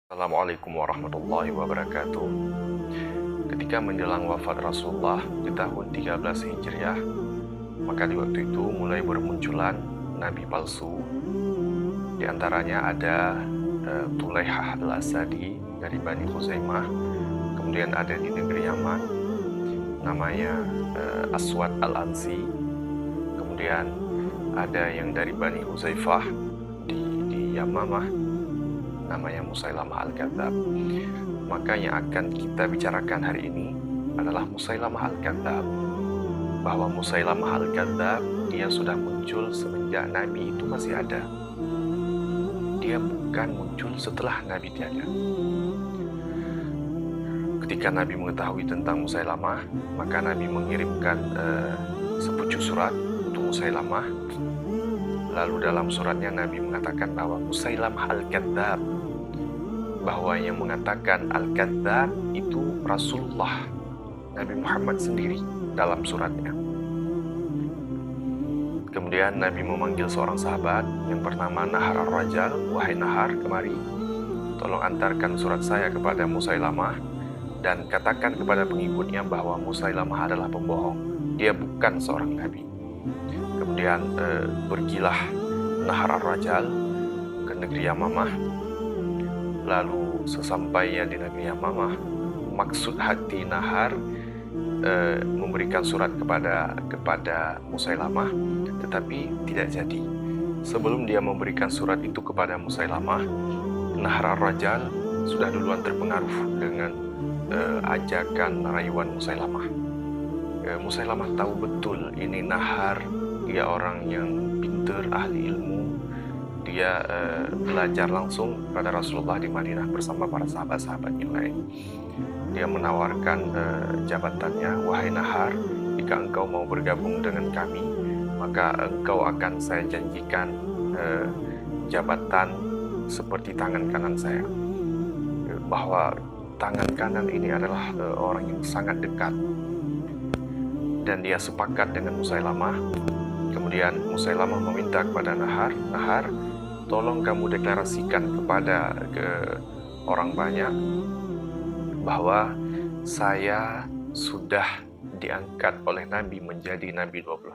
Assalamualaikum warahmatullahi wabarakatuh. Ketika menjelang wafat Rasulullah di tahun 13 Hijriah, maka di waktu itu mulai bermunculan nabi palsu. Di antaranya ada Tulaihah al-Asadi dari Bani Khuzaimah. Kemudian ada di negeri Yaman namanya Aswad al-Ansi. Kemudian ada yang dari Bani Huzaifah di Yamamah namanya Musailamah al-Kadzab. Maka yang akan kita bicarakan hari ini adalah Musailamah al-Kadzab. Bahwa Musailamah al-Kadzab dia sudah muncul semenjak Nabi itu masih ada. Dia bukan muncul setelah Nabi tiada. Ketika Nabi mengetahui tentang Musailamah, maka Nabi mengirimkan sepucuk surat untuk Musailamah. Lalu dalam suratnya Nabi mengatakan bahwa Musailamah al-Kadzab, bahwa yang mengatakan al-Kadzab itu Rasulullah, Nabi Muhammad sendiri dalam suratnya. Kemudian Nabi memanggil seorang sahabat yang bernama Nahar ar-Rajal. Wahai Nahar, kemari, tolong antarkan surat saya kepada Musailamah dan katakan kepada pengikutnya bahwa Musailamah adalah pembohong. Dia bukan seorang nabi. Kemudian pergilah Nahar ar-Rajal ke negeri Yamamah. Lalu sesampainya di negeri Yamamah, maksud hati Nahar memberikan surat kepada Musailamah, tetapi tidak jadi. Sebelum dia memberikan surat itu kepada Musailamah, Nahar ar-Rajal sudah duluan terpengaruh dengan ajakan rayuan Musailamah. Musailamah tahu betul ini Nahar, dia orang yang pintar, ahli ilmu. Dia belajar langsung pada Rasulullah di Madinah bersama para sahabat-sahabat yang lain. Dia menawarkan jabatannya, wahai Nahar, jika engkau mau bergabung dengan kami, maka engkau akan saya janjikan jabatan seperti tangan kanan saya. Bahwa tangan kanan ini adalah orang yang sangat dekat. Dan dia sepakat dengan Musailamah. Kemudian Musailamah meminta kepada Nahar, Nahar, tolong kamu deklarasikan kepada orang banyak bahwa saya sudah diangkat oleh Nabi menjadi Nabi 26.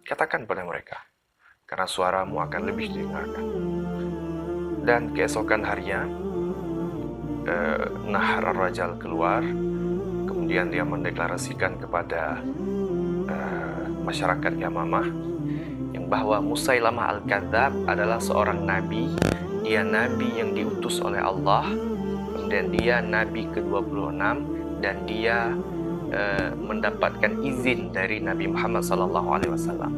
Katakan pada mereka, karena suaramu akan lebih didengarkan. Dan keesokan harinya Nahar ar-Rajal keluar. Kemudian dia mendeklarasikan kepada masyarakat Yamamah yang bahwa Musailamah al-Kadzab adalah seorang nabi. Dia nabi yang diutus oleh Allah. Kemudian dia nabi ke-26 dan dia mendapatkan izin dari Nabi Muhammad SAW.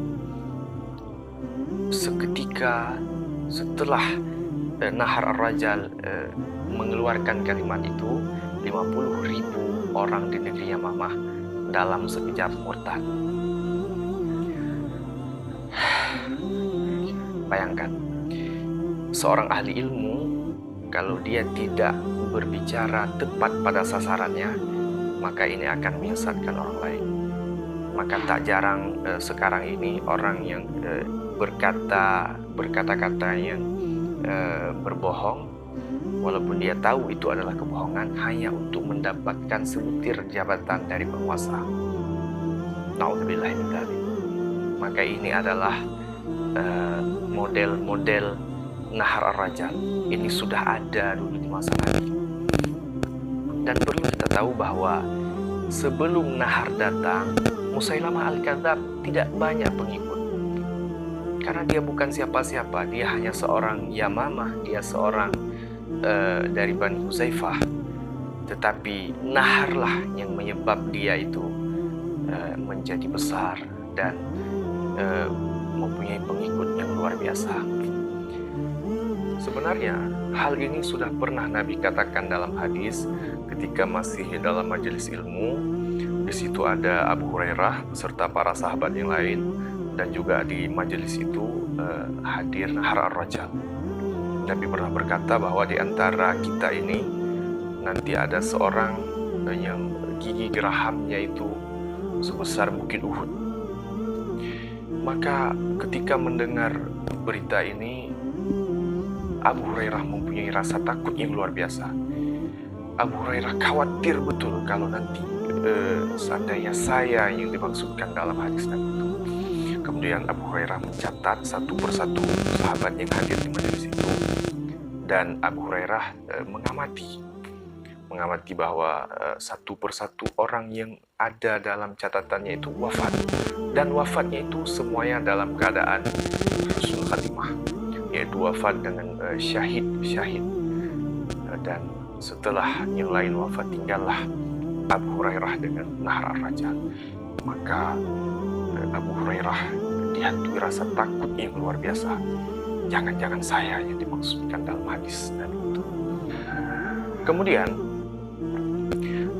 Seketika setelah Nahar ar-Rajal mengeluarkan kalimat itu, 50.000 orang di negeri Yamamah dalam sekejap murtad. Bayangkan, seorang ahli ilmu kalau dia tidak berbicara tepat pada sasarannya, maka ini akan menyesatkan orang lain. Maka tak jarang sekarang ini orang yang berkata-kata yang berbohong, walaupun dia tahu itu adalah kebohongan, hanya untuk mendapatkan sebutir jabatan dari penguasa. Na'udzubillah min dzalik. Maka ini adalah model-model Nahar ar-Rajal. Ini sudah ada dulu di masa Nabi. Dan perlu kita tahu bahwa sebelum Nahar datang, Musailamah al-Kadzab tidak banyak pengikut. Karena dia bukan siapa-siapa, dia hanya seorang Yamamah, dia seorang dari Bani Huzaifah. Tetapi Naharlah yang menyebab dia itu menjadi besar dan mempunyai pengikut yang luar biasa. Sebenarnya hal ini sudah pernah Nabi katakan dalam hadis ketika masih dalam majelis ilmu. Di situ ada Abu Hurairah beserta para sahabat yang lain, dan juga di majelis itu hadir Nahar ar-Rajal. Nabi pernah berkata bahwa di antara kita ini nanti ada seorang yang gigi gerahamnya itu sebesar bukit Uhud. Maka ketika mendengar berita ini, Abu Hurairah mempunyai rasa takut yang luar biasa. Abu Hurairah khawatir betul kalau nanti seandainya saya yang dimaksudkan dalam hadis Nabi itu. Kemudian Abu Hurairah mencatat satu persatu sahabat yang hadir di majelis itu, dan Abu Hurairah mengamati bahwa satu persatu orang yang ada dalam catatannya itu wafat, dan wafatnya itu semuanya dalam keadaan husnul khatimah, yaitu wafat dengan syahid. Dan setelah yang lain wafat, tinggallah Abu Hurairah dengan Nahar Ar-Rajal. Maka Abu Hurairah dihantui rasa takut yang luar biasa. Jangan-jangan saya yang dimaksudkan dalam hadis Nabi itu. Kemudian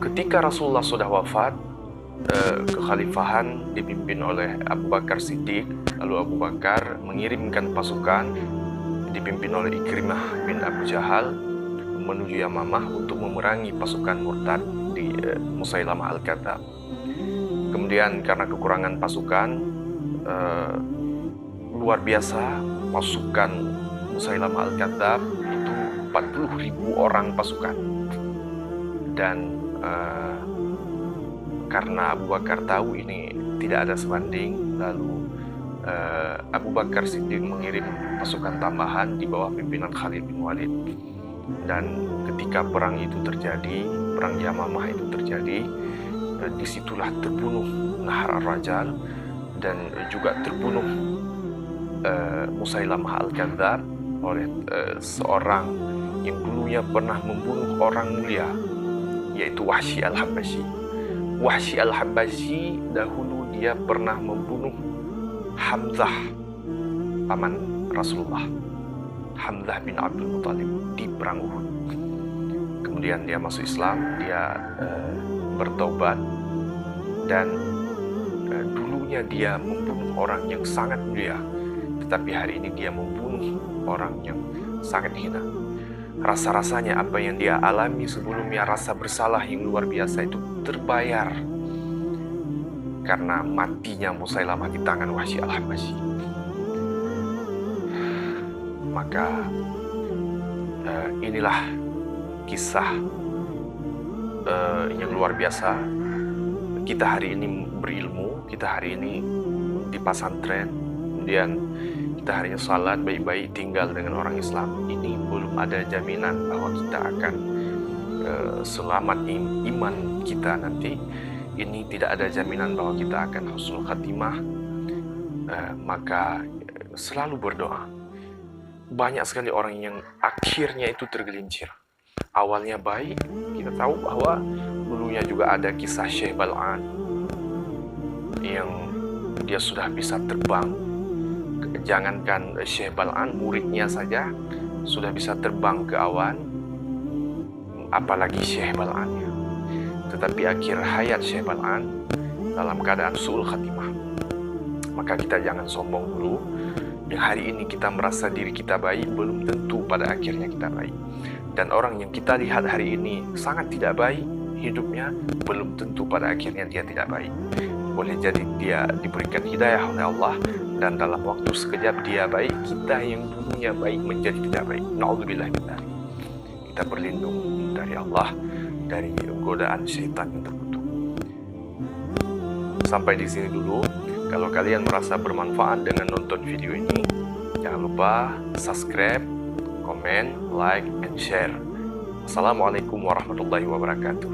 ketika Rasulullah sudah wafat, kekhalifahan dipimpin oleh Abu Bakar Siddiq. Lalu Abu Bakar mengirimkan pasukan dipimpin oleh Ikrimah bin Abu Jahal menuju Yamamah untuk memerangi pasukan murtad di Musailamah Al-Kadzab. Kemudian karena kekurangan pasukan, luar biasa, pasukan Musailamah Al-Kadzab itu 40.000 orang pasukan. Dan karena Abu Bakar tahu ini tidak ada sebanding, lalu Abu Bakar Siddiq mengirim pasukan tambahan di bawah pimpinan Khalid bin Walid. Dan ketika perang itu terjadi, perang Yamamah itu terjadi, disitulah terbunuh Nahar Ar-Rajal, dan juga terbunuh Musailamah Al-Kadzab oleh seorang yang dulunya pernah membunuh orang mulia, yaitu Wahsy Al-Habasyi. Wahsy Al-Habasyi dahulu dia pernah membunuh Hamzah, paman Rasulullah, Hamzah bin Abdul Muthalib, di perang Uhud. Kemudian dia masuk Islam, dia bertobat, dan dulunya dia membunuh orang yang sangat mulia, tetapi hari ini dia membunuh orang yang sangat hina. Rasa-rasanya apa yang dia alami sebelumnya, rasa bersalah yang luar biasa itu terbayar karena matinya Musailamah di tangan Wahsy Al-Habasyi. Maka inilah kisah yang luar biasa. Kita hari ini berilmu, kita hari ini di pesantren, kemudian kita hari ini salat baik-baik, tinggal dengan orang Islam. Ini belum ada jaminan bahwa kita akan selamat iman kita nanti. Ini tidak ada jaminan bahwa kita akan husnul khatimah. Maka selalu berdoa. Banyak sekali orang yang akhirnya itu tergelincir. Awalnya baik, kita tahu bahwa dulunya juga ada kisah Syekh Bal'an yang dia sudah bisa terbang. Jangankan Syekh Bal'an, muridnya saja sudah bisa terbang ke awan, apalagi Syekh Bal'annya. Tetapi akhir hayat Syekh Bal'an dalam keadaan su'ul khatimah. Maka kita jangan sombong dulu. Yang hari ini kita merasa diri kita baik, belum tentu pada akhirnya kita baik. Dan orang yang kita lihat hari ini sangat tidak baik hidupnya, belum tentu pada akhirnya dia tidak baik. Boleh jadi dia diberikan hidayah oleh Allah, dan dalam waktu sekejap dia baik, kita yang dulunya baik menjadi tidak baik. Na'udzubillah min dzalik. Kita berlindung dari Allah dari godaan syaitan yang terkutuk. Sampai di sini dulu. Kalau kalian merasa bermanfaat dengan nonton video ini, jangan lupa subscribe, komen, like, and share. Assalamualaikum warahmatullahi wabarakatuh.